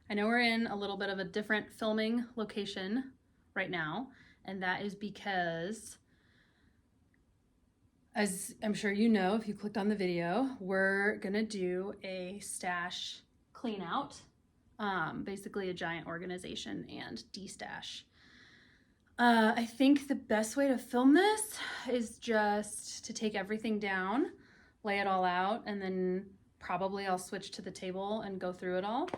I know we're in a little bit of a different filming location right now, and that is because, as I'm sure you know if you clicked on the video, we're gonna do a stash clean out, basically a giant organization and destash. I think the best way to film this is just to take everything down, lay it all out, and then probably I'll switch to the table and go through it all.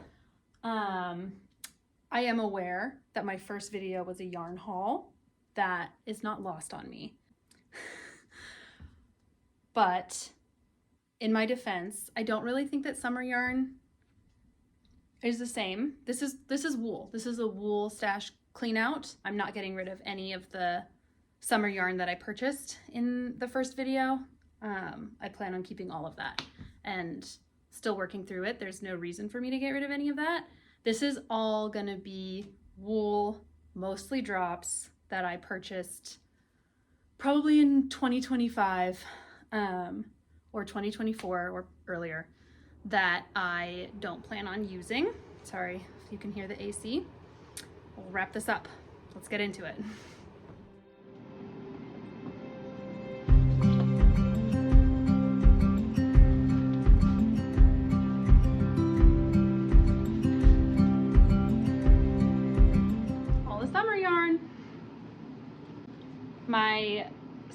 I am aware that my first video was a yarn haul. That is not lost on me. But in my defense, I don't really think that summer yarn is the same. This is wool. This is a wool stash clean out. I'm not getting rid of any of the summer yarn that I purchased in the first video. I plan on keeping all of that and still working through it. There's no reason for me to get rid of any of that. This is all gonna be wool, mostly drops, that I purchased probably in 2025 or 2024 or earlier, that I don't plan on using. Sorry if you can hear the AC. We'll wrap this up. Let's get into it. All the summer yarn. My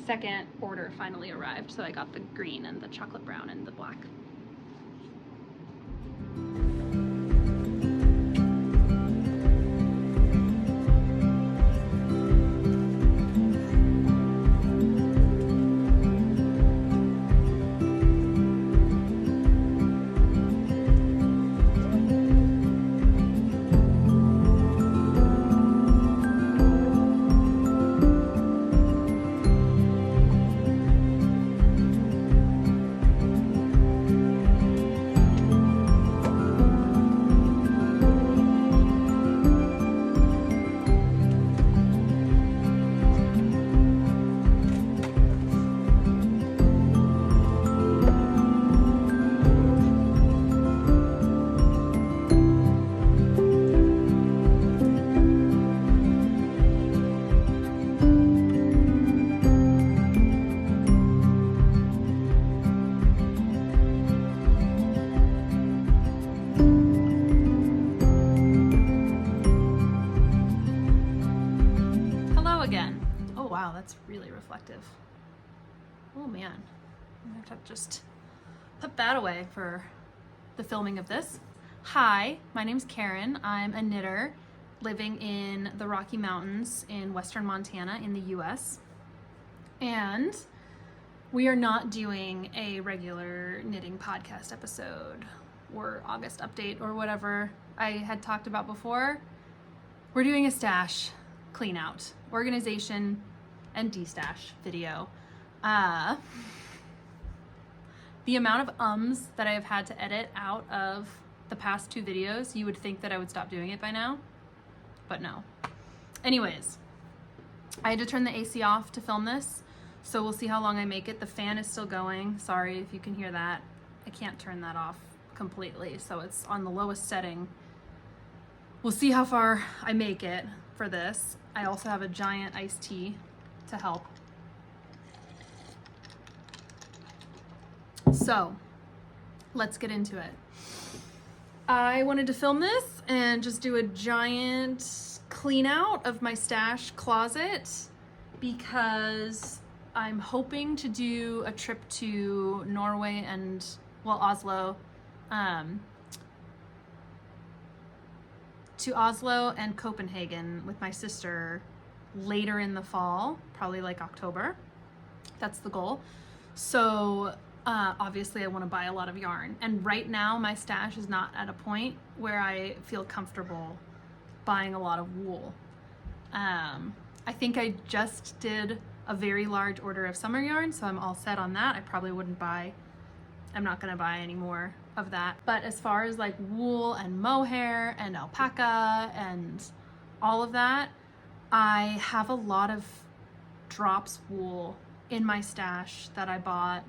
second order finally arrived, so I got the green and the chocolate brown and the black. That's really reflective. Oh man, I'm gonna have to just put that away for the filming of this. Hi, my name's Karen. I'm a knitter living in the Rocky Mountains in Western Montana in the US. And we are not doing a regular knitting podcast episode or August update or whatever I had talked about before. We're doing a stash clean out, organization, and destash video. The amount of ums that I have had to edit out of the past two videos, you would think that I would stop doing it by now, but no. Anyways, I had to turn the AC off to film this, so we'll see how long I make it. The fan is still going. Sorry if you can hear that. I can't turn that off completely, so it's on the lowest setting. We'll see how far I make it for this. I also have a giant iced tea to help. So let's get into it. I wanted to film this and just do a giant clean out of my stash closet because I'm hoping to do a trip to Norway and, well, Oslo, to Oslo and Copenhagen with my sister later in the fall, probably like October. That's the goal. So obviously I want to buy a lot of yarn, and right now my stash is not at a point where I feel comfortable buying a lot of wool. I think I just did a very large order of summer yarn, so I'm all set on that. I probably wouldn't buy, I'm not gonna buy any more of that. But as far as like wool and mohair and alpaca and all of that, I have a lot of drops wool in my stash that I bought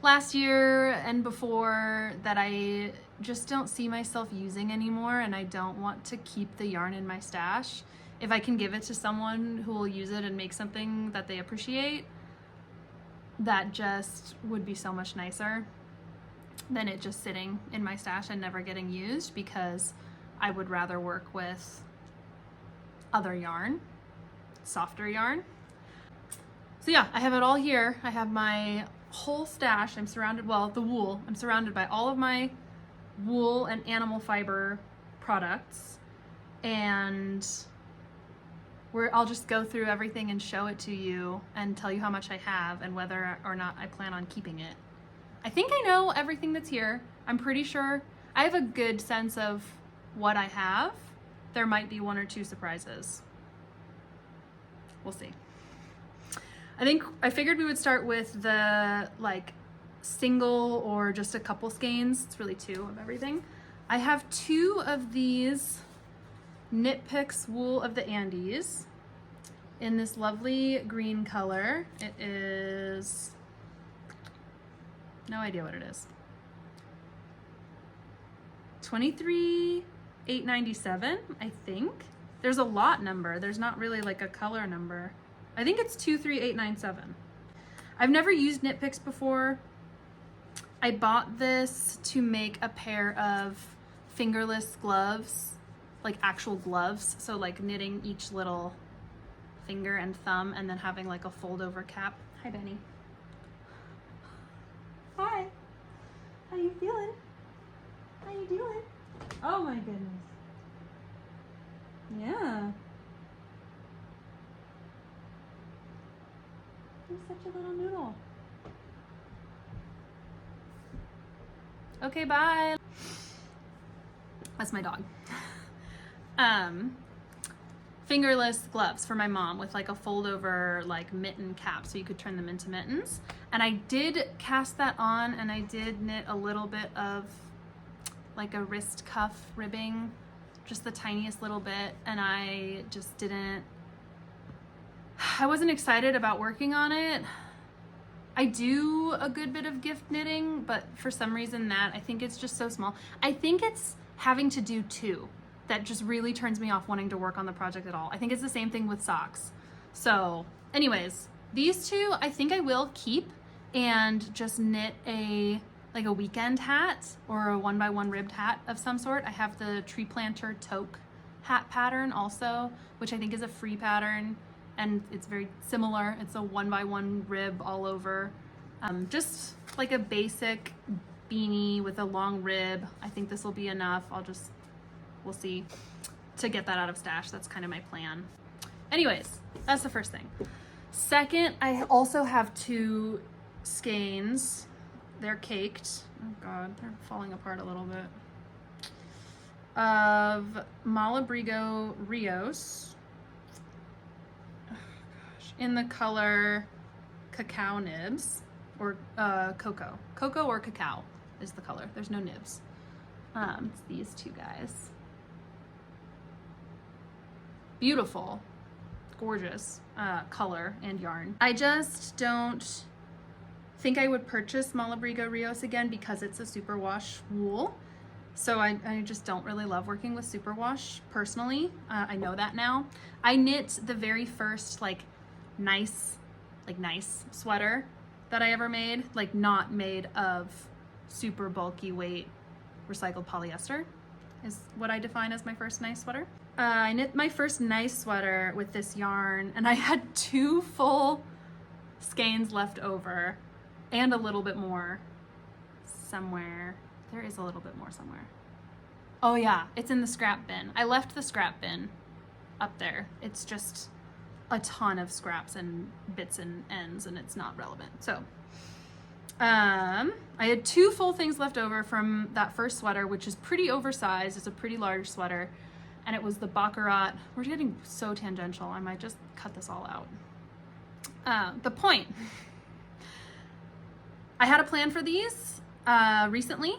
last year and before that I just don't see myself using anymore, and I don't want to keep the yarn in my stash. If I can give it to someone who will use it and make something that they appreciate, that just would be so much nicer than it just sitting in my stash and never getting used, because I would rather work with other yarn, softer yarn. So yeah, I have it all here. I have my whole stash. I'm surrounded, well, the wool. I'm surrounded by all of my wool and animal fiber products, and I'll just go through everything and show it to you and tell you how much I have and whether or not I plan on keeping it. I think I know everything that's here. I'm pretty sure. I have a good sense of what I have. There might be 1 or 2 surprises. We'll see. I figured we would start with the like single or just a couple skeins. It's really 2 of everything. I have 2 of these Knit Picks Wool of the Andes in this lovely green color. It is, no idea what it is. $23,897, I think. There's a lot number. There's not really like a color number. I think it's 23897. I've never used Knit Picks before. I bought this to make a pair of fingerless gloves, like actual gloves. So like knitting each little finger and thumb and then having like a fold over cap. Hi, Benny. Hi. How you feeling? How you doing? Oh my goodness. Yeah. You're such a little noodle. Okay, bye. That's my dog. Fingerless gloves for my mom with like a fold over like mitten cap so you could turn them into mittens. And I did cast that on, and I did knit a little bit of like a wrist cuff ribbing, just the tiniest little bit, and I just I wasn't excited about working on it. I do a good bit of gift knitting, but for some reason I think it's just so small. I think it's having to do 2 that just really turns me off wanting to work on the project at all. I think it's the same thing with socks. So anyways, these 2 I think I will keep and just knit like a weekend hat or a 1x1 ribbed hat of some sort. I have the tree planter Toque hat pattern also, which I think is a free pattern, and it's very similar. It's a 1x1 rib all over. Just like a basic beanie with a long rib. I think this will be enough. We'll see, to get that out of stash. That's kind of my plan. Anyways, that's the first thing. Second, I also have 2 skeins. They're caked. Oh God, they're falling apart a little bit. Of Malabrigo Rios. Oh gosh. In the color Cacao Nibs, or Cocoa. Cocoa or Cacao is the color. There's no nibs. It's these 2 guys. Beautiful, gorgeous color and yarn. I just don't think I would purchase Malabrigo Rios again because it's a superwash wool. So I just don't really love working with superwash personally. I know that now. I knit the very first like nice sweater that I ever made, like not made of super bulky weight recycled polyester, is what I define as my first nice sweater. I knit my first nice sweater with this yarn, and I had 2 full skeins left over and a little bit more somewhere. There is a little bit more somewhere. Oh yeah, it's in the scrap bin. I left the scrap bin up there. It's just a ton of scraps and bits and ends, and it's not relevant. So I had 2 full things left over from that first sweater, which is pretty oversized. It's a pretty large sweater, and it was the Baccarat. We're getting so tangential. I might just cut this all out. The point. I had a plan for these recently.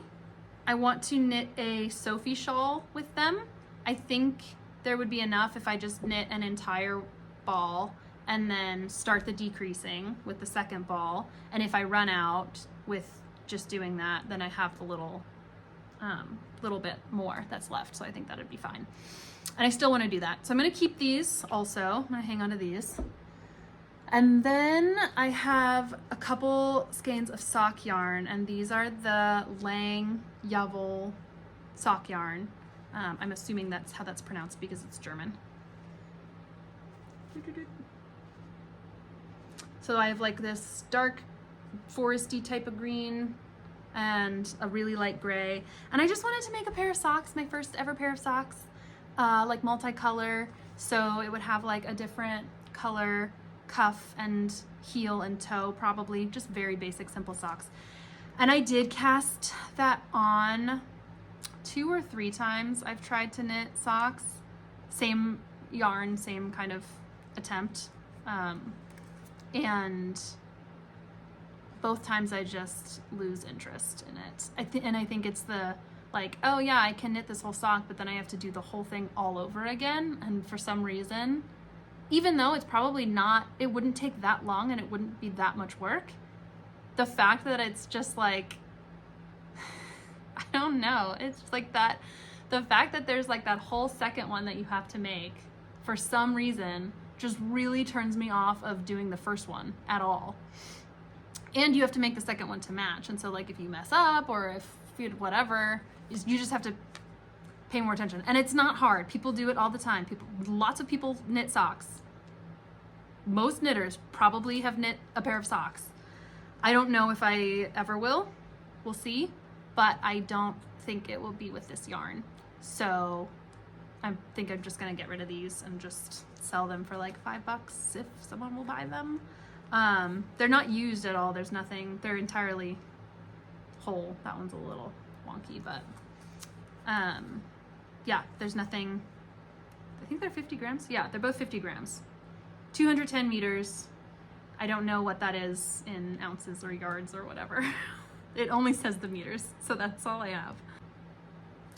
I want to knit a Sophie shawl with them. I think there would be enough if I just knit an entire ball and then start the decreasing with the second ball. And if I run out with just doing that, then I have the little little bit more that's left. So I think that'd be fine. And I still want to do that. So I'm going to keep these also. I'm going to hang on to these. And then I have a couple skeins of sock yarn, and these are the Lang Javel sock yarn. I'm assuming that's how that's pronounced because it's German. So I have like this dark foresty type of green and a really light gray. And I just wanted to make a pair of socks, my first ever pair of socks, like multicolor. So it would have like a different color cuff and heel and toe, probably just very basic, simple socks. And I did cast that on 2 or 3 times. I've tried to knit socks, same yarn, same kind of attempt. And both times I just lose interest in it. I think it's the like, oh yeah, I can knit this whole sock, but then I have to do the whole thing all over again. And for some reason, even though it's probably not, it wouldn't take that long and it wouldn't be that much work, the fact that it's just like, I don't know, it's like that, the fact that there's like that whole second one that you have to make for some reason just really turns me off of doing the first one at all. And you have to make the second one to match. And so like if you mess up or if you whatever, you just have to pay more attention. And it's not hard. People do it all the time. Lots of people knit socks. Most knitters probably have knit a pair of socks. I don't know if I ever will. We'll see. But I don't think it will be with this yarn. So I think I'm just gonna get rid of these and just sell them for like $5 if someone will buy them. They're not used at all. There's nothing, they're entirely whole. That one's a little wonky, but yeah, there's nothing. I think they're 50 grams. Yeah, they're both 50 grams. 210 meters. I don't know what that is in ounces or yards or whatever. It only says the meters, so that's all I have.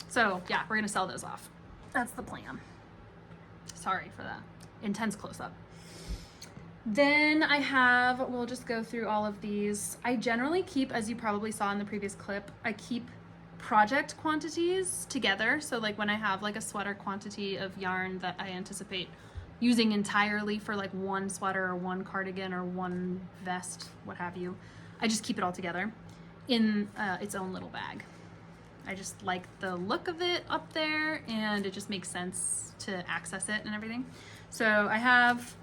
So yeah, we're gonna sell those off. That's the plan. Sorry for that intense close-up. Then I have, we'll just go through all of these. I generally keep, as you probably saw in the previous clip, I keep project quantities together. So like when I have like a sweater quantity of yarn that I anticipate using entirely for like one sweater or one cardigan or one vest, what have you, I just keep it all together in its own little bag. I just like the look of it up there and it just makes sense to access it and everything. So I have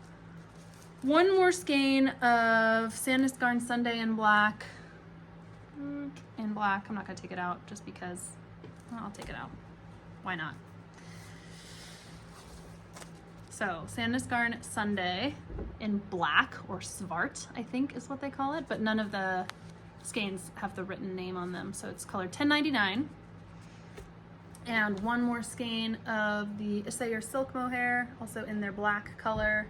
one more skein of Sandnes Garn Sunday in black. I'm not gonna take it out just because, well, I'll take it out. Why not? So Sandnes Garn Sunday in black, or Svart, I think is what they call it, but none of the skeins have the written name on them. So it's color 1099. And one more skein of the Isayer Silk Mohair, also in their black color,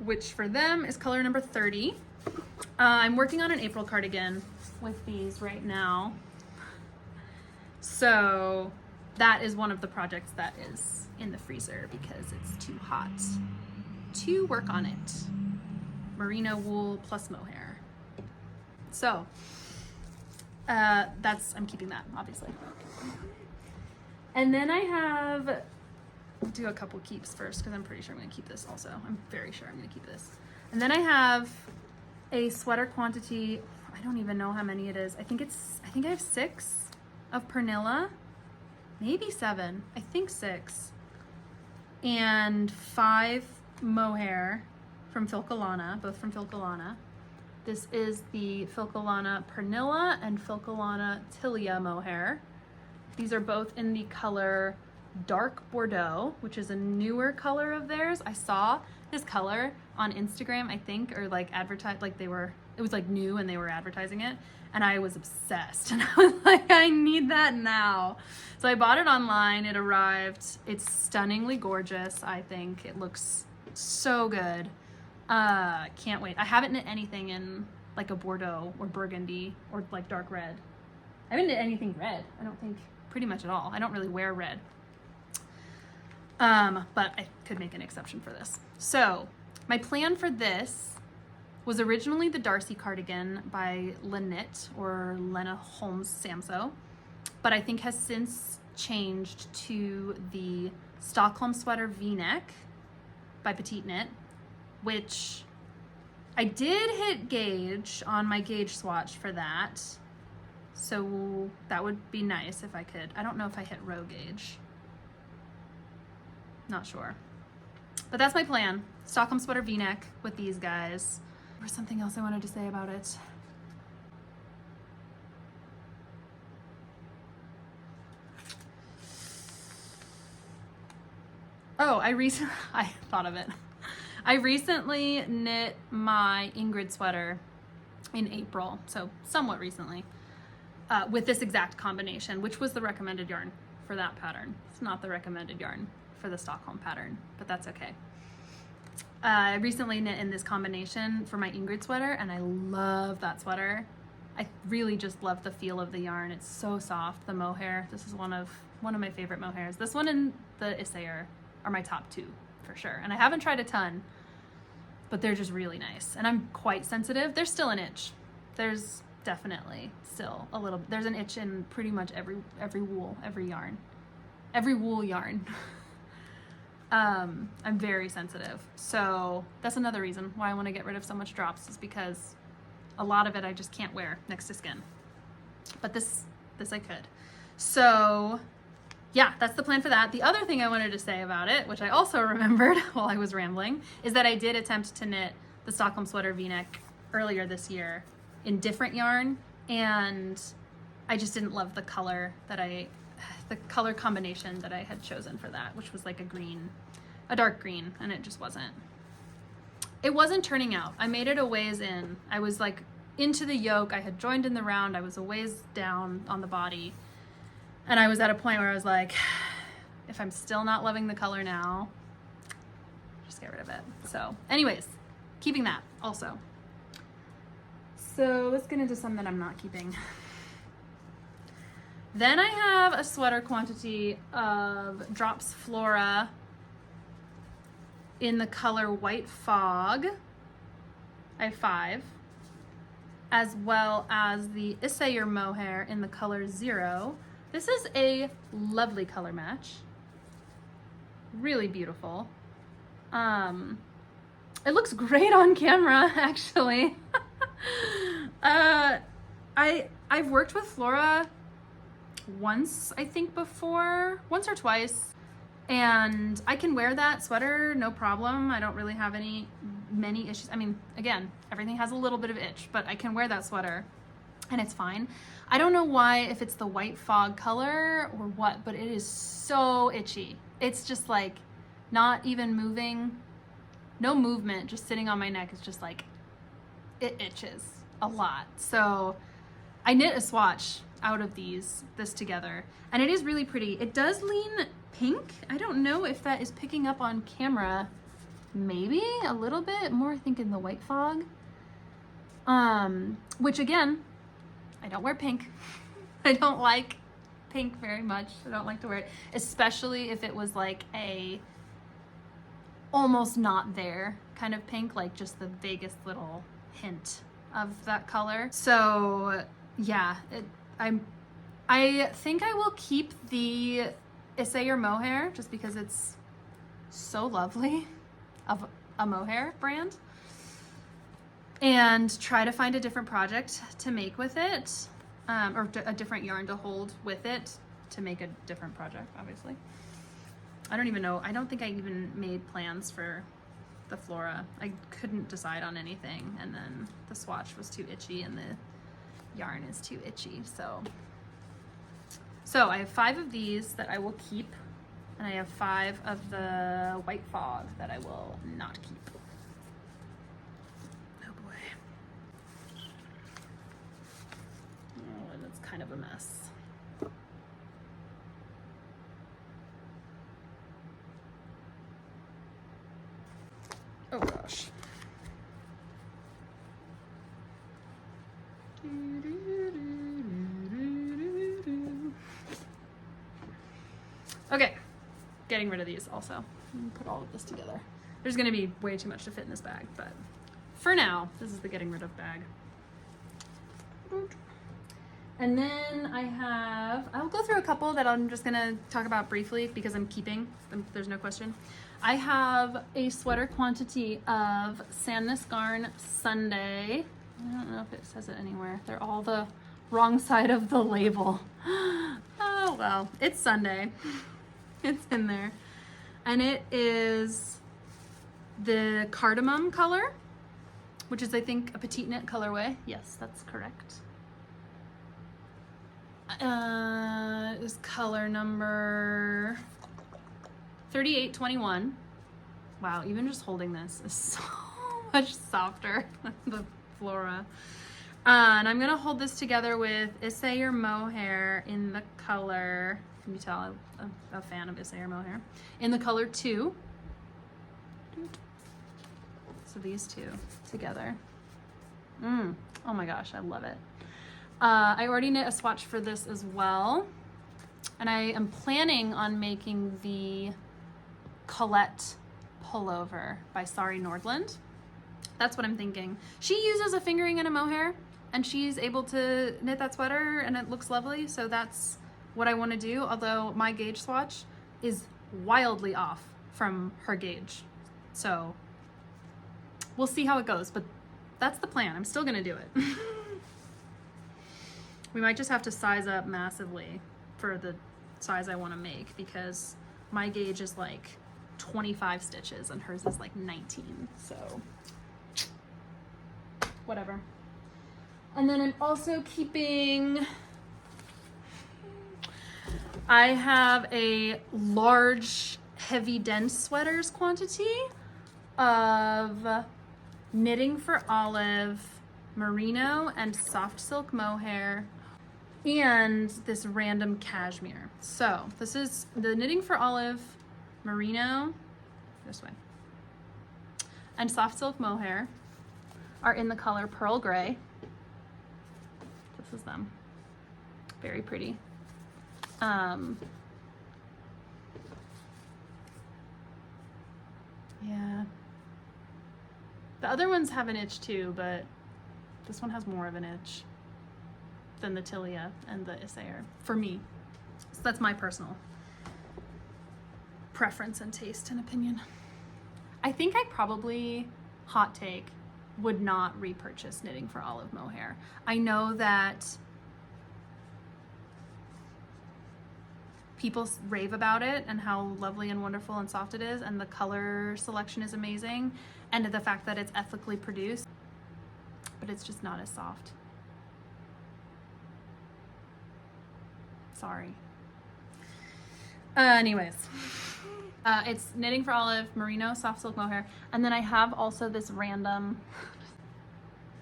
which for them is color number 30. I'm working on an April cardigan with these right now. So that is one of the projects that is in the freezer because it's too hot to work on it. Merino wool plus mohair. So I'm keeping that, obviously. And then I have, I'll do a couple keeps first because I'm pretty sure I'm gonna keep this also. I'm very sure I'm gonna keep this. And then I have a sweater quantity, I don't even know how many it is. I think I have 6 of Pernilla, maybe 7, I think 6. And 5 mohair from Filcolana, both from Filcolana. This is the Filcolana Pernilla and Filcolana Tilia mohair. These are both in the color Dark Bordeaux, which is a newer color of theirs. I saw this color on Instagram, I think, or like advertised, like it was like new and they were advertising it. And I was obsessed and I was like, I need that now. So I bought it online, it arrived. It's stunningly gorgeous, I think. It looks so good. Can't wait. I haven't knit anything in like a Bordeaux or burgundy or like dark red. I haven't knit anything red, I don't think, pretty much at all. I don't really wear red. But I could make an exception for this. So my plan for this was originally the Darcy cardigan by Lene or Lena Holme's Samsøe. but I think has since changed to the Stockholm sweater V-neck by PetiteKnit, which I did hit gauge on my gauge swatch for that. So that would be nice if I could. I don't know if I hit row gauge. Not sure. But that's my plan. Stockholm sweater V-neck with these guys. There's something else I wanted to say about it. Oh, I thought of it. I recently knit my Ingrid sweater in April, so somewhat recently, with this exact combination, which was the recommended yarn for that pattern. It's not the recommended yarn for the Stockholm pattern, but that's okay. I recently knit in this combination for my Ingrid sweater, and I love that sweater. I really just love the feel of the yarn. It's so soft, the mohair. This is one of my favorite mohairs. This one and the Isayer are my top two for sure. And I haven't tried a ton, but they're just really nice. And I'm quite sensitive. There's still an itch. There's definitely still a little, there's an itch in pretty much every wool, every yarn, every wool yarn. I'm very sensitive. So that's another reason why I want to get rid of so much drops, is because a lot of it I just can't wear next to skin. But this I could. So yeah, that's the plan for that. The other thing I wanted to say about it, which I also remembered while I was rambling, is that I did attempt to knit the Stockholm sweater V-neck earlier this year in different yarn, and I just didn't love the color combination that I had chosen for that, which was like a dark green, and it just wasn't turning out. I made it a ways in. I was like into the yoke. I had joined in the round. I was a ways down on the body. And I was at a point where I was like, if I'm still not loving the color now, just get rid of it. So anyways, keeping that also. So let's get into some that I'm not keeping. Then I have a sweater quantity of Drops Flora in the color White Fog. I have 5. As well as the Isayer mohair in the color 0. This is a lovely color match. Really beautiful. It looks great on camera, actually. I've worked with Flora once, I think before, once or twice, and I can wear that sweater no problem. I don't really have many issues. I mean, again, everything has a little bit of itch, but I can wear that sweater and it's fine. I don't know why, if it's the White Fog color or what, but it is so itchy. It's just like not even moving, no movement, just sitting on my neck. It's just like, it itches a lot. So I knit a swatch out of this together, and it is really pretty. It does lean pink. I don't know if that is picking up on camera. Maybe a little bit more, I think, in the White Fog. Which again, I don't wear pink. I don't like pink very much. I don't like to wear it, especially if it was like a almost not there kind of pink, like just the vaguest little hint of that color. So yeah, I think I will keep the Isayer mohair just because it's so lovely, of a mohair brand, and try to find a different project to make with it, or a different yarn to hold with it to make a different project, obviously. I don't even know. I don't think I even made plans for the Flora. I couldn't decide on anything, and then the swatch was too itchy and the yarn is too itchy. So I have 5 of these that I will keep, and I have 5 of the White Fog that I will not keep. Oh boy. Oh, and it's kind of a mess. Oh gosh. Okay, getting rid of these also. Put all of this together. There's gonna be way too much to fit in this bag, but for now, this is the getting rid of bag. And then I'll go through a couple that I'm just gonna talk about briefly because I'm keeping, there's no question. I have a sweater quantity of Sandnes Garn Sunday. I don't know if it says it anywhere. They're all the wrong side of the label. Oh well, it's Sunday. It's in there. And it is the cardamom color, which is I think a PetiteKnit colorway. Yes, that's correct. It is color number 3821. Wow, even just holding this is so much softer than the Flora. And I'm gonna hold this together with Issei or Mohair in the color, can you tell I'm a fan of Issei or Mohair, in the color 2. So these two together. Oh my gosh, I love it. I already knit a swatch for this as well. And I am planning on making the Colette Pullover by Sari Nordlund. That's what I'm thinking. She uses a fingering and a mohair, and she's able to knit that sweater and it looks lovely. So that's what I want to do. Although my gauge swatch is wildly off from her gauge. So we'll see how it goes, but that's the plan. I'm still gonna do it. We might just have to size up massively for the size I want to make because my gauge is like 25 stitches and hers is like 19, so whatever. And then I'm also keeping, I have a large heavy dense sweaters quantity of Knitting for Olive merino and soft silk mohair and this random cashmere. So this is the Knitting for Olive merino, this way, and soft silk mohair are in the color Pearl Gray. This is them. Very pretty. Yeah. The other ones have an itch too, but this one has more of an itch than the Tilia and the Issei for me. So that's my personal preference and taste and opinion. I think I probably, hot take, would not repurchase Knitting for Olive mohair. I know that people rave about it and how lovely and wonderful and soft it is, and the color selection is amazing, and the fact that it's ethically produced, but it's just not as soft. Sorry. Anyways, it's Knitting for Olive, merino, soft silk mohair, and then I have also this random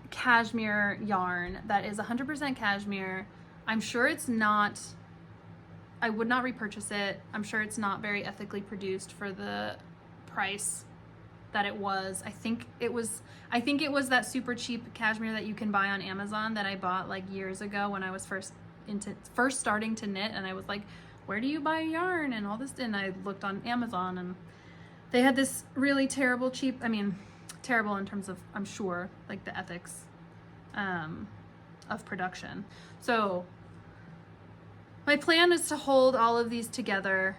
cashmere yarn that is 100% cashmere. I'm sure it's not, I would not repurchase it. I'm sure it's not very ethically produced for the price that it was. I think it was that super cheap cashmere that you can buy on Amazon that I bought like years ago when I was first starting to knit, and I was like, where do you buy yarn and all this, and I looked on Amazon and they had this really terrible cheap, I mean terrible in terms of, I'm sure, like the ethics of production. So my plan is to hold all of these together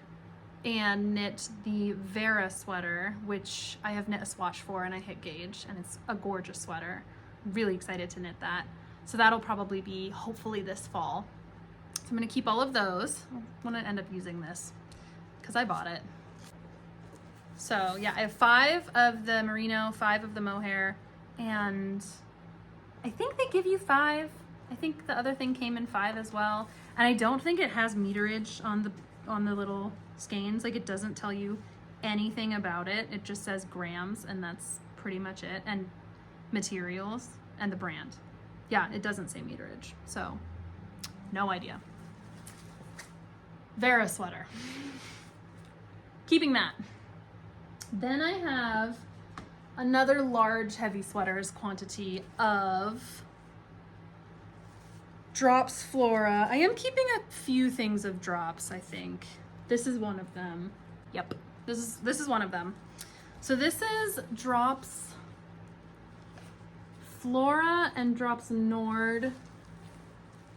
and knit the Vara sweater, which I have knit a swatch for and I hit gauge, and it's a gorgeous sweater. Really excited to knit that. So that'll probably be hopefully this fall. So I'm gonna keep all of those. I wanna end up using this because I bought it. So yeah, I have 5 of the merino, 5 of the mohair, and I think they give you 5. I think the other thing came in 5 as well. And I don't think it has meterage on the little skeins. Like, it doesn't tell you anything about it. It just says grams, and that's pretty much it. And materials and the brand. Yeah, it doesn't say meterage, so no idea. Vara sweater. Keeping that. Then I have another large heavy sweaters quantity of Drops Flora. I am keeping a few things of Drops, I think. This is one of them. Yep, this is one of them. So this is Drops Flora and Drops Nord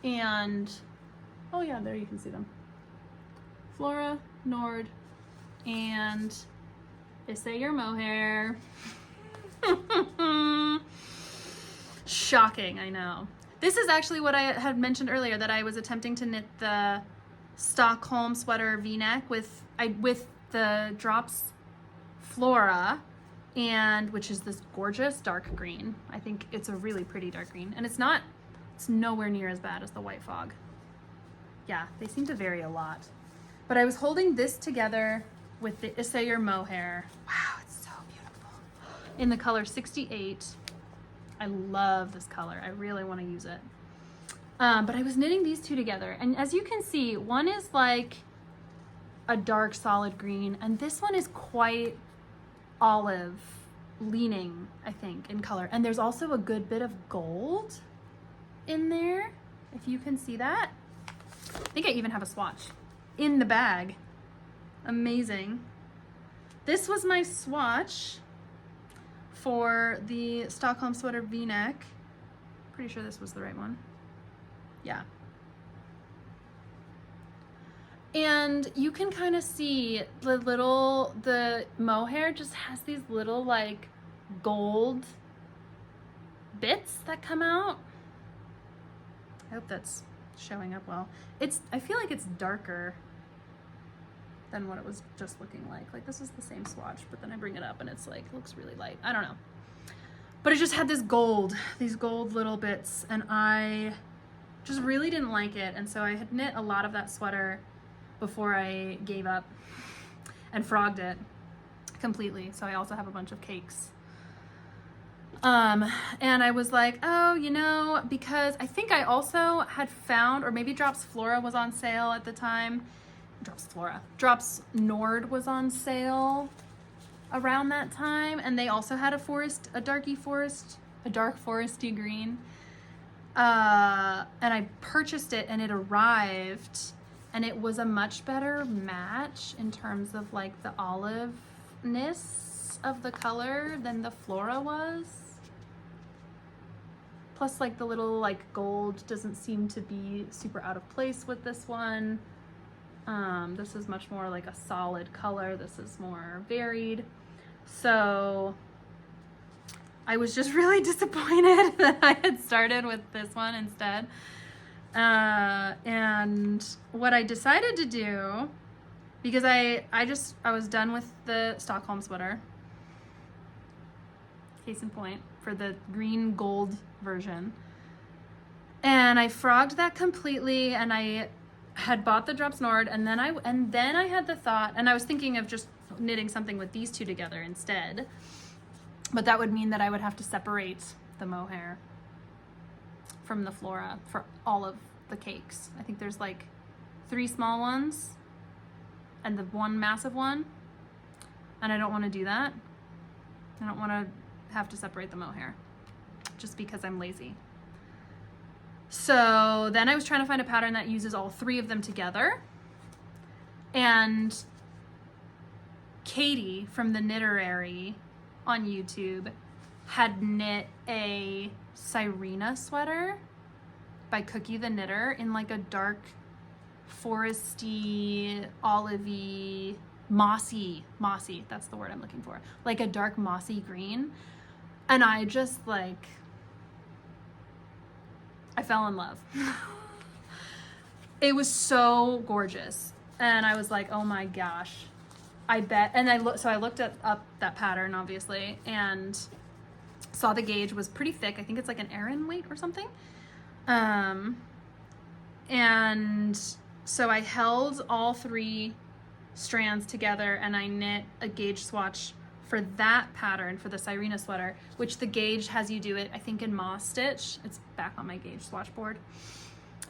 And, oh yeah, there you can see them. Flora, Nord, and Essay Your Mohair. Shocking, I know. This is actually what I had mentioned earlier, that I was attempting to knit the Stockholm sweater V-neck with the Drops Flora, and which is this gorgeous dark green. I think it's a really pretty dark green, and it's nowhere near as bad as the White Fog. Yeah, they seem to vary a lot. But I was holding this together with the Essay Your Mohair. Wow, it's so beautiful. In the color 68. I love this color. I really want to use it. But I was knitting these two together, and as you can see, one is like a dark solid green, and this one is quite olive leaning, I think, in color. And there's also a good bit of gold in there, if you can see that. I think I even have a swatch in the bag. Amazing. This was my swatch for the Stockholm sweater V-neck. Pretty sure this was the right one. Yeah. And you can kind of see the mohair just has these little like gold bits that come out. I hope that's showing up well. I feel like it's darker than what it was just looking like. Like this is the same swatch, but then I bring it up and it's like, looks really light. I don't know. But it just had these gold little bits, and I just really didn't like it. And so I had knit a lot of that sweater before I gave up and frogged it completely. So I also have a bunch of cakes. And I was like, oh, you know, because I think I also had found, or maybe Drops Flora was on sale at the time. Drops Nord was on sale around that time, and they also had a dark foresty green. And I purchased it, and it arrived, and it was a much better match in terms of like the oliveness of the color than the Flora was. Plus, like the little like gold doesn't seem to be super out of place with this one. This is much more like a solid color. This is more varied. So I was just really disappointed that I had started with this one instead. And what I decided to do, because I was done with the Stockholm sweater, case in point, for the green gold version. And I frogged that completely, and I had bought the Drops Nord, and then I had the thought, and I was thinking of just knitting something with these two together instead, but that would mean that I would have to separate the mohair from the Flora for all of the cakes. I think there's like 3 small ones and the 1 massive one, and I don't want to do that. I don't want to have to separate the mohair just because I'm lazy. So then I was trying to find a pattern that uses all 3 of them together, and Katie from the Knitterary on YouTube had knit a Sirena sweater by Cookie the Knitter in like a dark foresty, olivey, mossy, that's the word I'm looking for, like a dark mossy green. And I just like, I fell in love. It was so gorgeous. And I was like, oh my gosh, I bet. And I looked up that pattern, obviously, and saw the gauge was pretty thick. I think it's like an Aran weight or something. And so I held all 3 strands together, and I knit a gauge swatch for that pattern for the Sirena sweater, which the gauge has you do it, I think, in moss stitch. It's back on my gauge swatch board.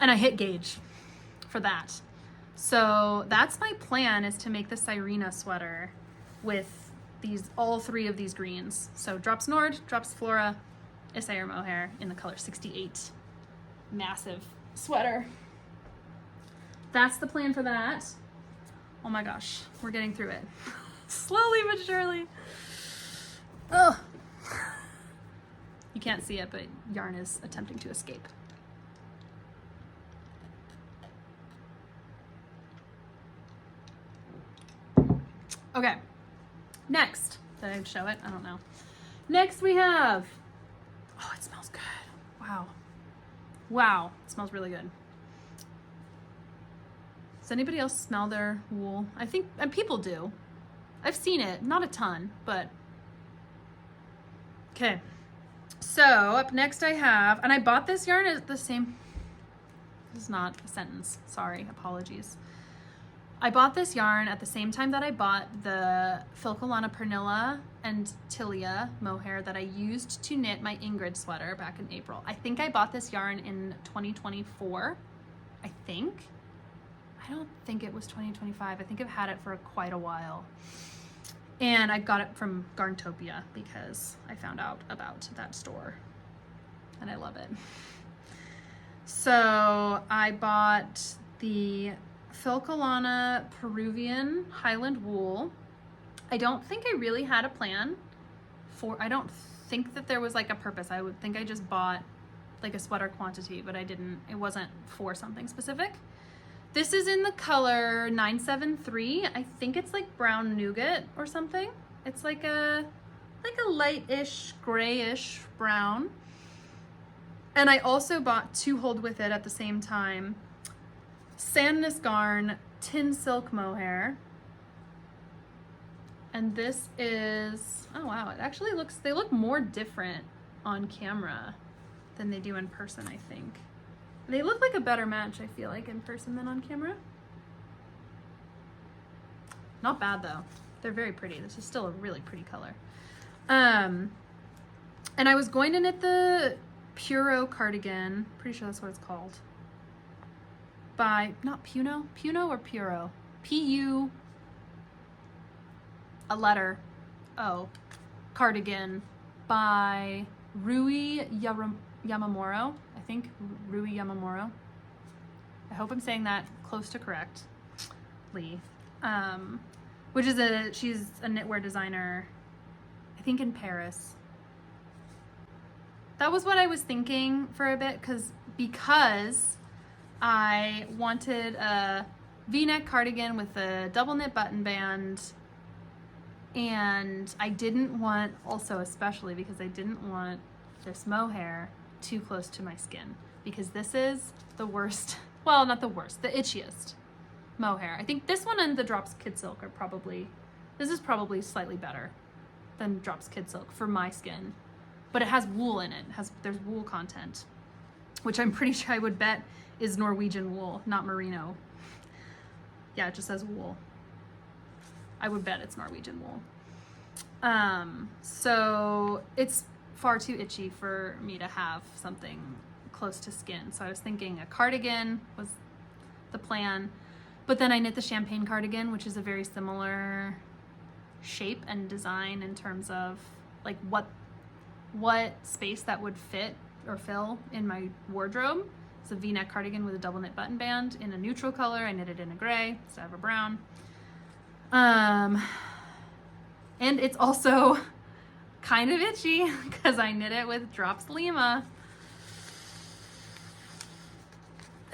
And I hit gauge for that. So that's my plan, is to make the Sirena sweater with all 3 of these greens. So Drops Nord, Drops Flora, Essay Your Mohair in the color 68. Massive sweater. That's the plan for that. Oh my gosh, we're getting through it. Slowly but surely. Oh, you can't see it, but yarn is attempting to escape. Okay, next. Did I show it? I don't know. Next we have, oh, it smells good. Wow. Wow, it smells really good. Does anybody else smell their wool? I think people do. I've seen it, not a ton, but. Okay, so up next I have, and I bought this yarn at the same, this is not a sentence, sorry, apologies. I bought this yarn at the same time that I bought the Filcolana Pernilla and Tilia mohair that I used to knit my Ingrid sweater back in April. I think I bought this yarn in 2024, I think. I don't think it was 2025. I think I've had it for quite a while. And I got it from Garntopia because I found out about that store and I love it. So I bought the Filcolana Peruvian Highland wool. I don't think I really had a plan for, I don't think that there was like a purpose. I would think I just bought like a sweater quantity, but I didn't, it wasn't for something specific. This is in the color 973. I think it's like brown nougat or something. It's like a light-ish, grayish brown. And I also bought to hold with it at the same time Sandnes Garn Tin Silk Mohair. And this is, oh wow, it actually looks, they look more different on camera than they do in person, I think. They look like a better match, I feel like, in person than on camera. Not bad though. They're very pretty. This is still a really pretty color. And I was going to knit the Puro cardigan. Pretty sure that's what it's called. By, not Puno? Puno or Puro? P-U, a letter, O, cardigan by Rui Yamamuro. I think Rui Yamamuro. I hope I'm saying that close to correctly. Which is she's a knitwear designer, I think in Paris. That was what I was thinking for a bit because I wanted a V-neck cardigan with a double knit button band, and I didn't want, also especially because I didn't want this mohair too close to my skin, because this is the worst, well, not the worst, the itchiest mohair. I think this one and the Drops Kid Silk are probably, this is probably slightly better than Drops Kid Silk for my skin, but it has wool in it. There's wool content, which I'm pretty sure I would bet is Norwegian wool, not merino. Yeah, it just says wool. I would bet it's Norwegian wool. So it's far too itchy for me to have something close to skin. So I was thinking a cardigan was the plan, but then I knit the champagne cardigan, which is a very similar shape and design in terms of like what space that would fit or fill in my wardrobe. It's a V-neck cardigan with a double knit button band in a neutral color. I knitted in a gray instead of a brown. And it's also kind of itchy because I knit it with Drops Lima.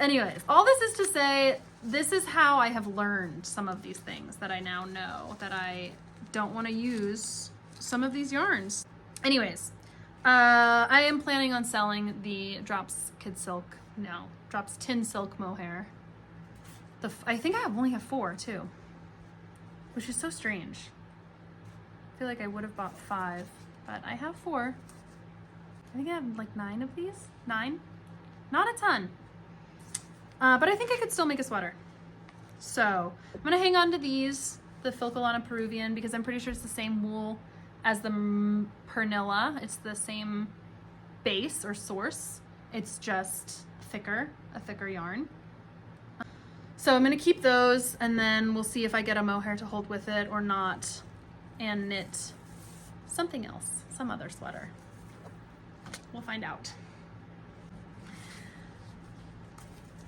Anyways, all this is to say, this is how I have learned some of these things that I now know, that I don't want to use some of these yarns. Anyways, I am planning on selling the Drops Tin Silk mohair. I think I only have 4 too, which is so strange. I feel like I would have bought 5, but I have 4. I think I have like 9 of these. 9? Not a ton. But I think I could still make a sweater. So I'm gonna hang on to these, the Filcolana Peruvian, because I'm pretty sure it's the same wool as the Pernilla. It's the same base or source. It's just a thicker yarn. So I'm gonna keep those, and then we'll see if I get a mohair to hold with it or not, and knit something else, some other sweater. We'll find out.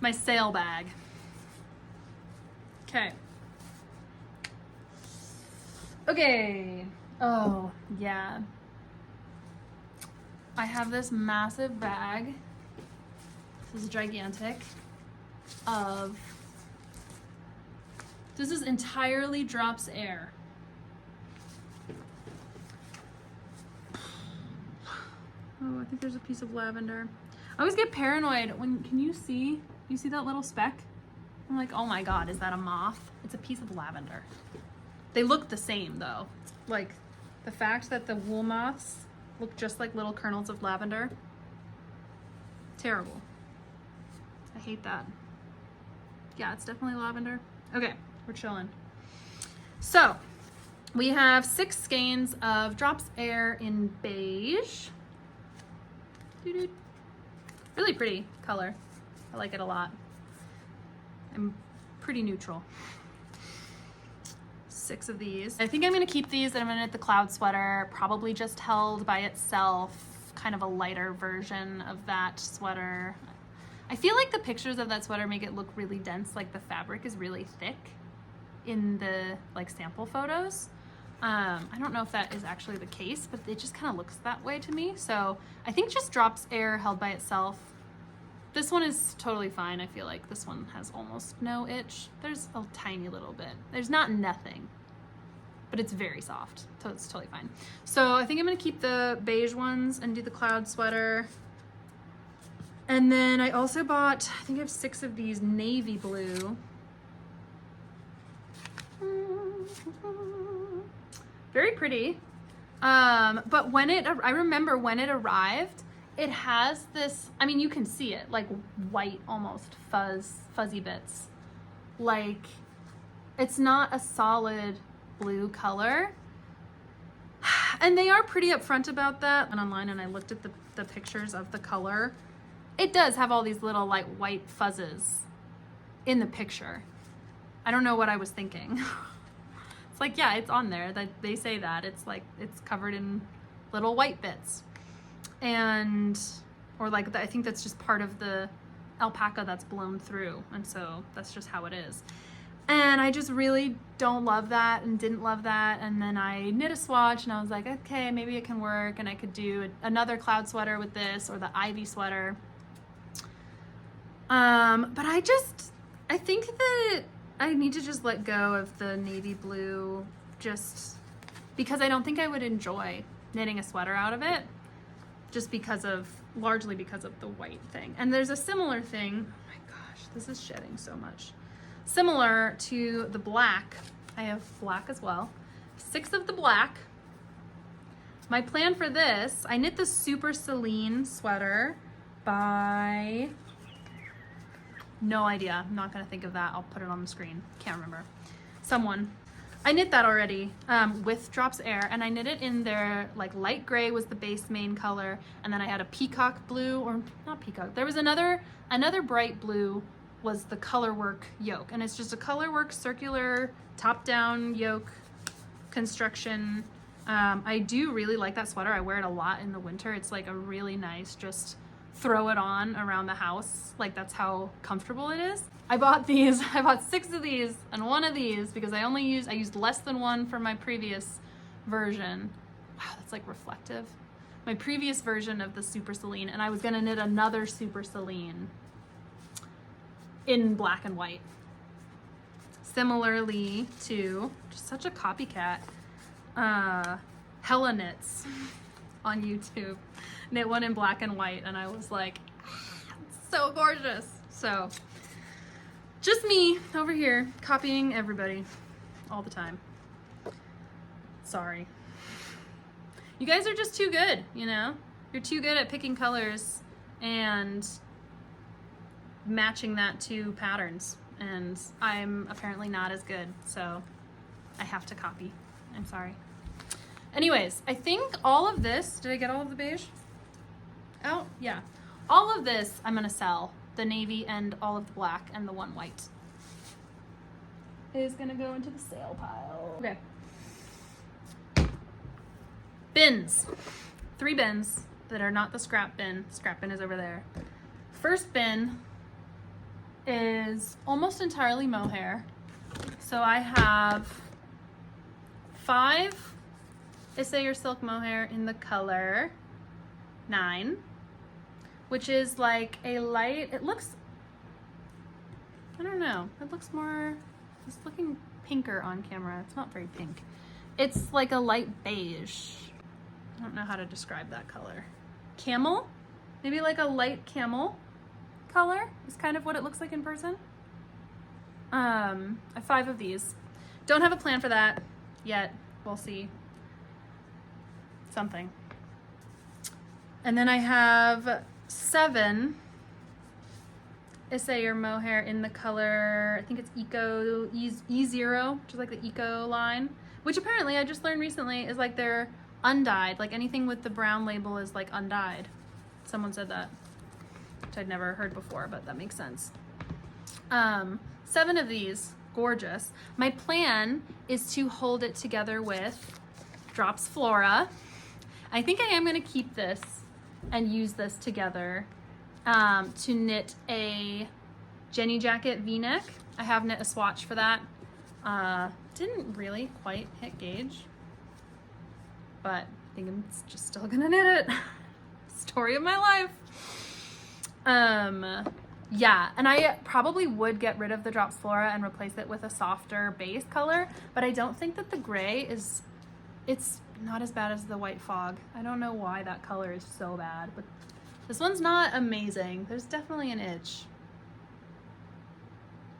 My sale bag. Okay. Oh, yeah. I have this massive bag. This is gigantic. This is entirely Drops Air. Oh, I think there's a piece of lavender. I always get paranoid when, can you see that little speck? I'm like, oh my God, is that a moth? It's a piece of lavender. They look the same though. Like the fact that the wool moths look just like little kernels of lavender. Terrible. I hate that. Yeah, it's definitely lavender. Okay, we're chilling. So we have 6 skeins of Drops Air in beige. Doo-doo. Really pretty color. I like it a lot. I'm pretty neutral. 6 of these. I think I'm gonna keep these and I'm gonna knit the cloud sweater, probably just held by itself, kind of a lighter version of that sweater. I feel like the pictures of that sweater make it look really dense, like the fabric is really thick in the like sample photos. I don't know if that is actually the case, but it just kind of looks that way to me. So I think just Drops Air held by itself. This one is totally fine. I feel like this one has almost no itch. There's a tiny little bit. There's not nothing, but it's very soft, so it's totally fine. So I think I'm gonna keep the beige ones and do the cloud sweater. And then I also bought, I think I have 6 of these navy blue. Very pretty. But when I remember when it arrived, it has this, I mean, you can see it, like white, almost fuzzy bits. Like, it's not a solid blue color. And they are pretty upfront about that. And online, and I looked at the pictures of the color. It does have all these little like white fuzzes in the picture. I don't know what I was thinking. It's like, yeah, it's on there. That they say that it's like it's covered in little white bits, and or like I think that's just part of the alpaca that's blown through, and so that's just how it is. And I just really don't love that and didn't love that. And then I knit a swatch and I was like, okay, maybe it can work, and I could do another cloud sweater with this or the ivy sweater. But I think that I need to just let go of the navy blue, just because I don't think I would enjoy knitting a sweater out of it, just largely because of the white thing. And there's a similar thing, oh my gosh, this is shedding so much. Similar to the black, I have black as well. 6 of the black. My plan for this, I knit the Super Selene sweater by, no idea, I'm not gonna think of that. I'll put it on the screen, can't remember. Someone. I knit that already with Drops Air, and I knit it in their like light gray was the base main color, and then I had a peacock blue, or not peacock, there was another bright blue was the colorwork yoke, and it's just a colorwork circular top-down yoke construction. I do really like that sweater. I wear it a lot in the winter. It's like a really nice, just throw it on around the house. Like that's how comfortable it is. I bought 6 of these and 1 of these because I used less than 1 for my previous version. Wow, that's like reflective. My previous version of the Super Selene, and I was gonna knit another Super Selene in black and white. Similarly to, just such a copycat, Hella Knits on YouTube. Knit one in black and white, and I was like, it's so gorgeous. So, just me over here copying everybody all the time. Sorry. You guys are just too good, you know? You're too good at picking colors and matching that to patterns, and I'm apparently not as good, so I have to copy. I'm sorry. Anyways, I think all of this, did I get all of the beige out? Yeah. All of this I'm gonna sell. The navy and all of the black and the 1 white is gonna go into the sale pile. Okay. Bins. 3 bins that are not the scrap bin. Scrap bin is over there. First bin is almost entirely mohair. So I have 5 Issei or Silk mohair in the color 9, which is like a light, it looks, I don't know, it looks more, it's looking pinker on camera. It's not very pink. It's like a light beige. I don't know how to describe that color. camel, maybe like a light camel color is kind of what it looks like in person. I have 5 of these. Don't have a plan for that yet. We'll see. Something. And then I have 7 Issei or mohair in the color, I think it's Eco E0, which is like the Eco line, which apparently I just learned recently is like they're undyed. Like anything with the brown label is like undyed. Someone said that, which I'd never heard before, but that makes sense. 7 of these, gorgeous. My plan is to hold it together with Drops Flora. I think I am gonna keep this and use this together to knit a Jenny jacket V-neck. I have knit a swatch for that. Didn't really quite hit gauge, but I think I'm just still gonna knit it. Story of my life. Yeah, and I probably would get rid of the Drops Flora and replace it with a softer base color, but I don't think that the gray is, it's not as bad as the White Fog. I don't know why that color is so bad, but this one's not amazing. There's definitely an itch,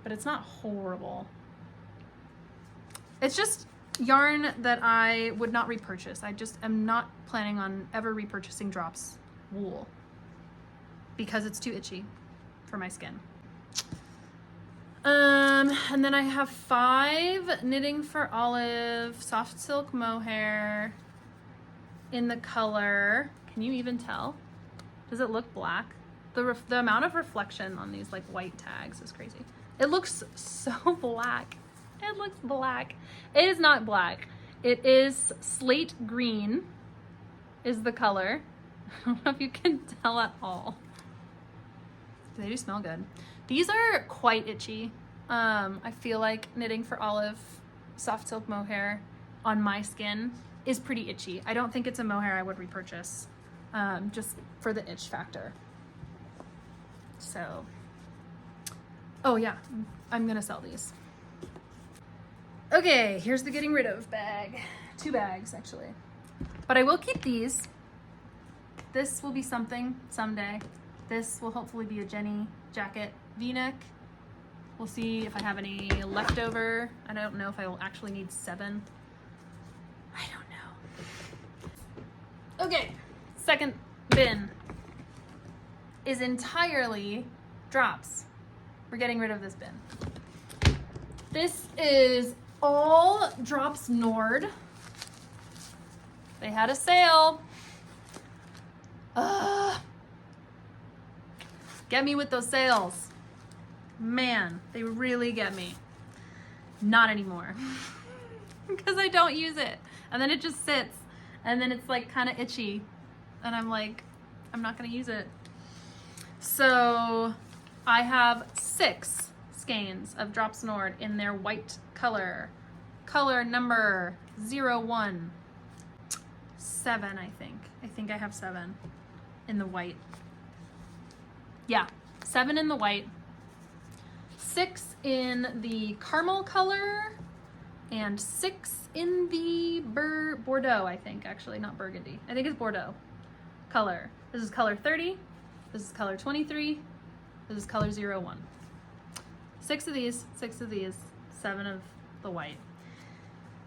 but it's not horrible. It's just yarn that I would not repurchase. I just am not planning on ever repurchasing Drops wool because it's too itchy for my skin. And then I have 5 Knitting for Olive soft silk mohair in the color, can you even tell? Does it look black? The amount of reflection on these like white tags is crazy. It looks so black. It looks black. It is not black. It is slate green is the color. I don't know if you can tell at all. They do smell good. These are quite itchy. I feel like Knitting for Olive soft silk mohair on my skin is pretty itchy. I don't think it's a mohair I would repurchase, just for the itch factor. So, oh yeah, I'm gonna sell these. Okay, here's the getting rid of bag. 2 bags actually, but I will keep these. This will be something someday. This will hopefully be a Jenny jacket V-neck. We'll see if I have any leftover. I don't know if I will actually need 7. I don't know. Okay, second bin is entirely drops. We're getting rid of this bin. This is all Drops Nord. They had a sale. Get me with those sales. Man, they really get me. Not anymore. Because I don't use it. And then it just sits. And then it's like kind of itchy. And I'm like, I'm not gonna use it. So I have 6 skeins of Drops Nord in their white color. Color number 01. 7, I think. I think I have 7 in the white. Yeah, 7 in the white, 6 in the caramel color, and 6 in the Bordeaux, I think, actually, not burgundy. I think it's Bordeaux color. This is color 30, this is color 23, this is color 01. 6 of these, 6 of these, 7 of the white.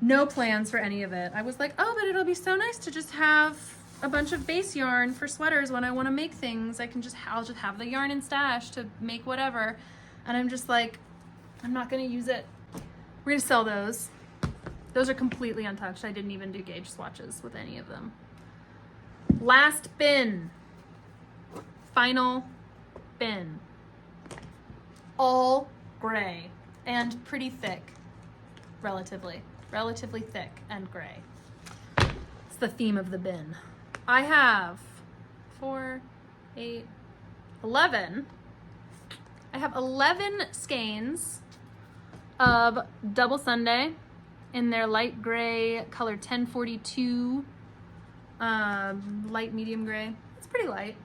No plans for any of it. I was like, oh, but it'll be so nice to just have a bunch of base yarn for sweaters when I want to make things. I'll just have the yarn in stash to make whatever. And I'm just like, I'm not gonna use it. We're gonna sell those. Those are completely untouched. I didn't even do gauge swatches with any of them. Last bin. Final bin. All gray and pretty thick, relatively thick and gray. It's the theme of the bin. I have 4, 8, 11. I have 11 skeins of Double Sunday in their light gray color 1042, light medium gray. It's pretty light.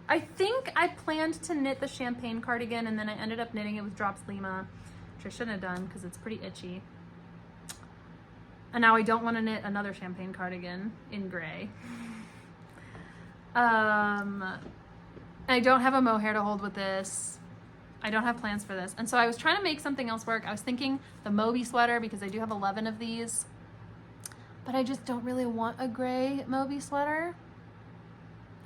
I think I planned to knit the champagne cardigan and then I ended up knitting it with Drops Lima, which I shouldn't have done because it's pretty itchy. And now I don't want to knit another champagne cardigan in gray. I don't have a mohair to hold with this. I don't have plans for this. And so I was trying to make something else work. I was thinking the Moby sweater, because I do have 11 of these, but I just don't really want a gray Moby sweater.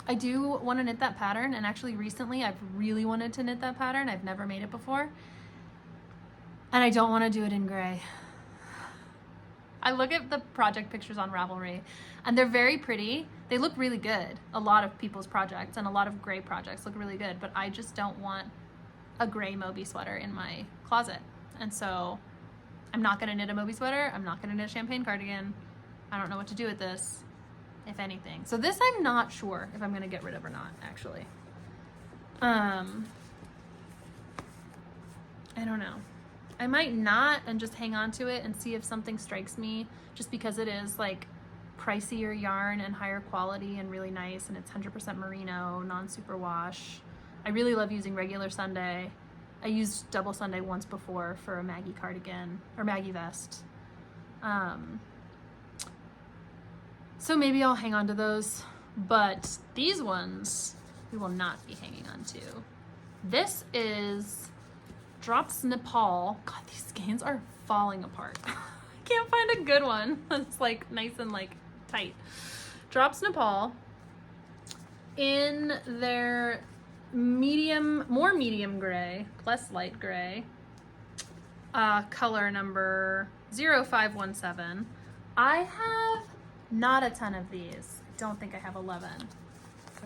I do want to knit that pattern, and actually recently I've really wanted to knit that pattern. I've never made it before, and I don't want to do it in gray. I look at the project pictures on Ravelry, and they're very pretty. They look really good. A lot of people's projects and a lot of gray projects look really good, but I just don't want a gray Moby sweater in my closet. And so I'm not gonna knit a Moby sweater. I'm not gonna knit a champagne cardigan. I don't know what to do with this, if anything. So this I'm not sure if I'm gonna get rid of or not, actually. I don't know. I might not and just hang on to it and see if something strikes me, just because it is like pricier yarn and higher quality and really nice, and it's 100% merino, non-superwash. I really love using regular Sunday. I used double Sunday once before for a Maggie cardigan or Maggie vest. So maybe I'll hang on to those, but these ones we will not be hanging on to. This is Drops Nepal. God, these skeins are falling apart. I can't find a good one that's like nice and like tight. Drops Nepal in their medium, more medium gray, less light gray, color number 0517. I have not a ton of these. I don't think I have 11.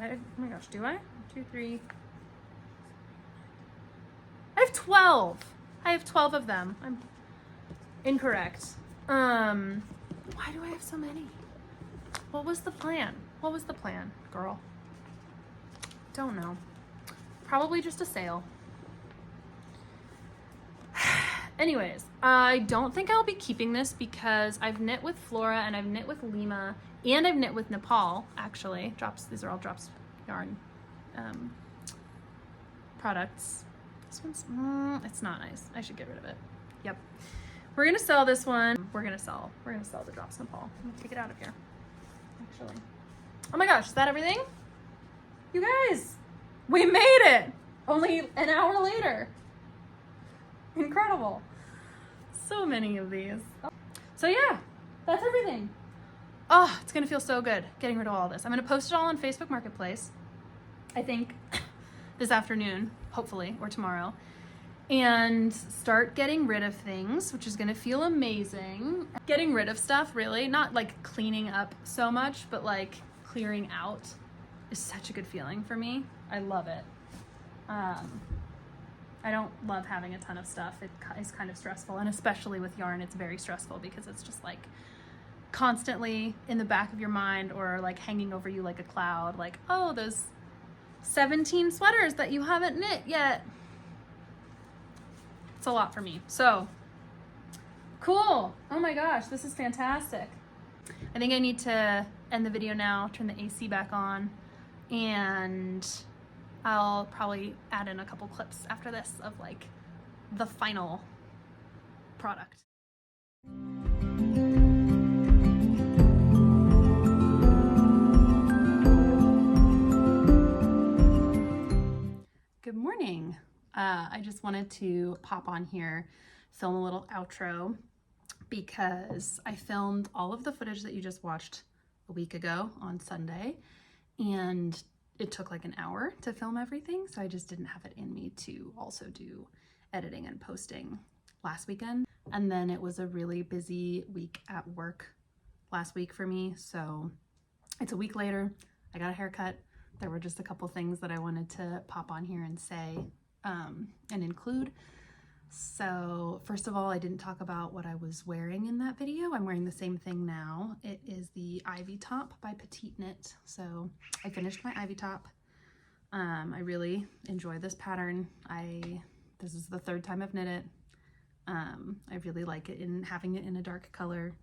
Oh my gosh, do I? 1, 2, 3. I have 12. I have 12 of them. I'm incorrect. Why do I have so many? What was the plan? What was the plan, girl? Don't know. Probably just a sale. Anyways, I don't think I'll be keeping this because I've knit with Flora and I've knit with Lima and I've knit with Nepal, actually. Drops, these are all Drops yarn products. This one's, it's not nice. I should get rid of it. Yep. We're gonna sell this one. We're gonna sell the Drops Nepal. I'm gonna take it out of here, actually. Oh my gosh, is that everything? You guys, we made it! Only an hour later. Incredible. So many of these. So yeah, that's everything. Oh, it's gonna feel so good getting rid of all this. I'm gonna post it all on Facebook Marketplace, I think this afternoon, hopefully, or tomorrow, and start getting rid of things, which is gonna feel amazing. Getting rid of stuff, really, not like cleaning up so much, but like clearing out is such a good feeling for me. I love it. I don't love having a ton of stuff. It is kind of stressful, and especially with yarn, it's very stressful because it's just like constantly in the back of your mind or like hanging over you like a cloud, like, oh, those 17 sweaters that you haven't knit yet. It's a lot for me. So cool. Oh my gosh, this is fantastic. I think I need to end the video now, turn the AC back on, and I'll probably add in a couple clips after this of like the final product. Good morning. I just wanted to pop on here, film a little outro, because I filmed all of the footage that you just watched a week ago on Sunday, and it took like an hour to film everything, so I just didn't have it in me to also do editing and posting last weekend. And then it was a really busy week at work last week for me, so it's a week later. I got a haircut. There were just a couple things that I wanted to pop on here and say and include. So first of all, I didn't talk about what I was wearing in that video. I'm wearing the same thing now. It is the Ivy top by PetiteKnit. So I finished my Ivy top. I really enjoy this pattern. This is the 3rd time I've knit it. I really like it, and having it in a dark color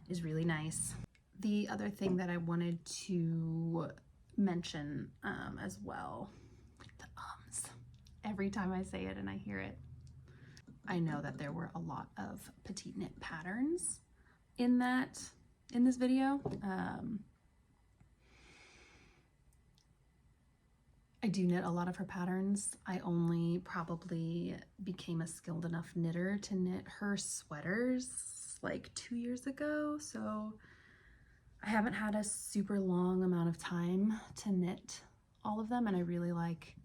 is really nice. The other thing that I wanted to mention as well, the ums. Every time I say it and I hear it, I know that there were a lot of PetiteKnit patterns, in this video. I do knit a lot of her patterns. I only probably became a skilled enough knitter to knit her sweaters like 2 years ago, so I haven't had a super long amount of time to knit all of them, and I really like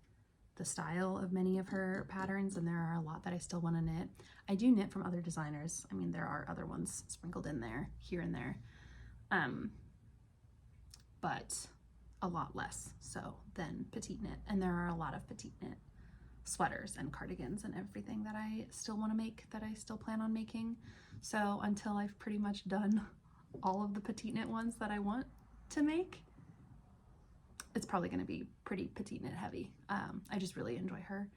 the style of many of her patterns, and there are a lot that I still want to knit. I do knit from other designers. I mean, there are other ones sprinkled in there, here and there, but a lot less so than PetiteKnit, and there are a lot of PetiteKnit sweaters and cardigans and everything that I still want to make, that I still plan on making. So until I've pretty much done all of the PetiteKnit ones that I want to make, it's probably going to be pretty PetiteKnit heavy. I just really enjoy her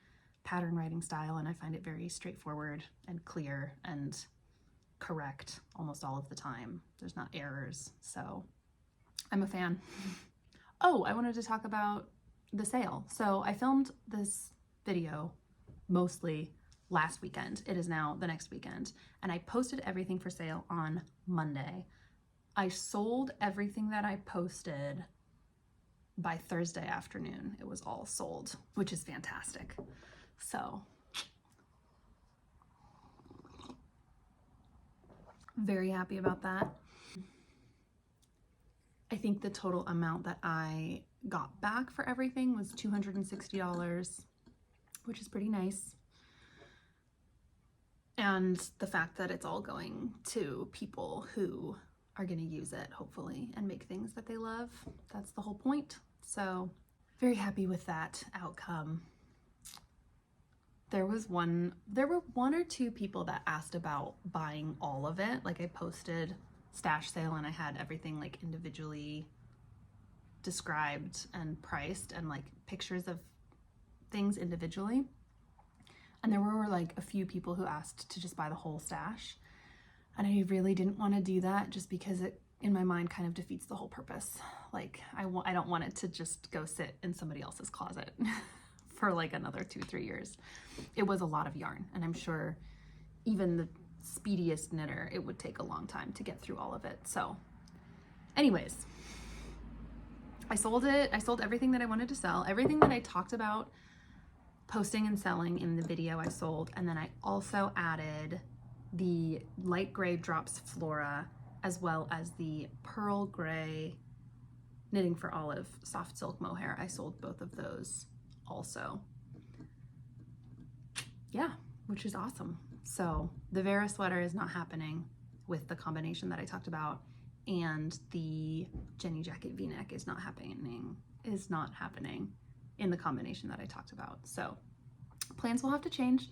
pattern writing style, and I find it very straightforward and clear and correct almost all of the time. There's not errors, so I'm a fan. Oh, I wanted to talk about the sale. So I filmed this video mostly last weekend. It is now the next weekend, and I posted everything for sale on Monday. I sold everything that I posted by Thursday afternoon. It was all sold, which is fantastic. So very happy about that. I think the total amount that I got back for everything was $260, which is pretty nice. And the fact that it's all going to people who are going to use it, hopefully, and make things that they love. That's the whole point. So very happy with that outcome. There were one or two people that asked about buying all of it. Like, I posted stash sale and I had everything like individually described and priced, and like pictures of things individually. And there were like a few people who asked to just buy the whole stash. And I really didn't want to do that, just because it, in my mind, kind of defeats the whole purpose. Like, I don't want it to just go sit in somebody else's closet for like another 2-3 years. It was a lot of yarn, and I'm sure even the speediest knitter, it would take a long time to get through all of it. So anyways, I sold it. I sold everything that I wanted to sell. Everything that I talked about posting and selling in the video I sold, and then I also added the light gray drops flora, as well as the pearl gray knitting for olive soft silk mohair. I sold both of those also. Yeah, which is awesome. So the Vara sweater is not happening with the combination that I talked about, and the Jenny jacket v-neck is not happening in the combination that I talked about. So plans will have to change.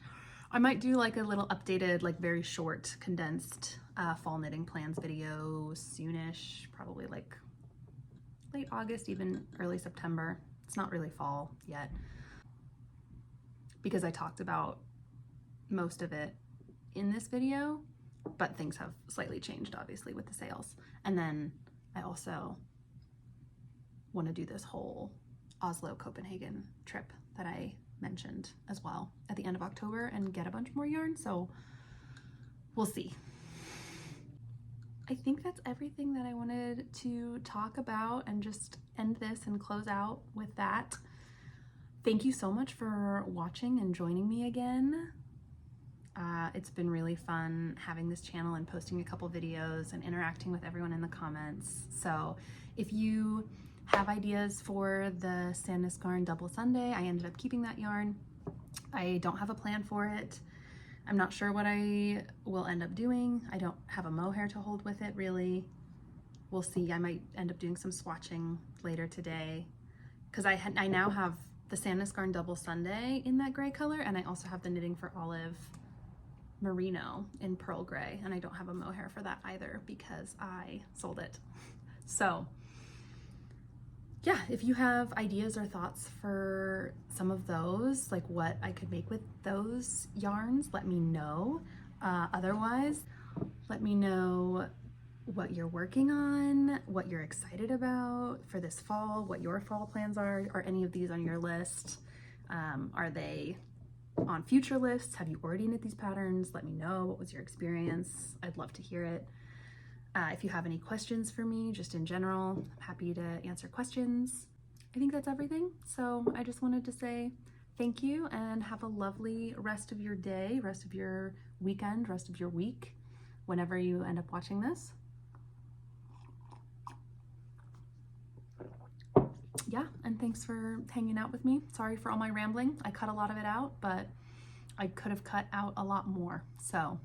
I might do like a little updated, like very short, condensed fall knitting plans video soonish, probably like late August, even early September. It's not really fall yet, because I talked about most of it in this video, but things have slightly changed, obviously, with the sales. And then I also want to do this whole Oslo Copenhagen trip that I mentioned as well at the end of October, and get a bunch more yarn, so we'll see. I think that's everything that I wanted to talk about, and just end this and close out with that. Thank you so much for watching and joining me again. It's been really fun having this channel and posting a couple videos and interacting with everyone in the comments. So if you have ideas for the Sandnes Garn Double Sunday, I ended up keeping that yarn. I don't have a plan for it. I'm not sure what I will end up doing. I don't have a mohair to hold with it, really. We'll see. I might end up doing some swatching later today, because I now have the Sandnes Garn Double Sunday in that gray color, and I also have the Knitting for Olive Merino in pearl gray, and I don't have a mohair for that either because I sold it. So yeah, if you have ideas or thoughts for some of those, like what I could make with those yarns, let me know. Otherwise, let me know what you're working on, what you're excited about for this fall, what your fall plans are. Are any of these on your list? Are they on future lists? Have you already knit these patterns? Let me know. What was your experience? I'd love to hear it. If you have any questions for me, just in general, I'm happy to answer questions. I think that's everything. So I just wanted to say thank you and have a lovely rest of your day, rest of your weekend, rest of your week, whenever you end up watching this. Yeah, and thanks for hanging out with me. Sorry for all my rambling. I cut a lot of it out, but I could have cut out a lot more. So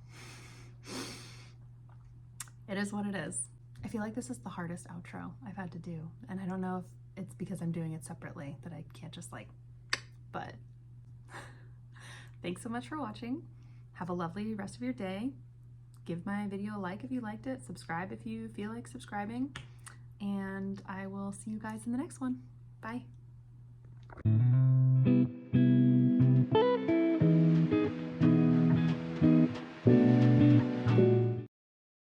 it is what it is. I feel like this is the hardest outro I've had to do. And I don't know if it's because I'm doing it separately that I can't just like, but thanks so much for watching. Have a lovely rest of your day. Give my video a like if you liked it. Subscribe if you feel like subscribing. And I will see you guys in the next one. Bye.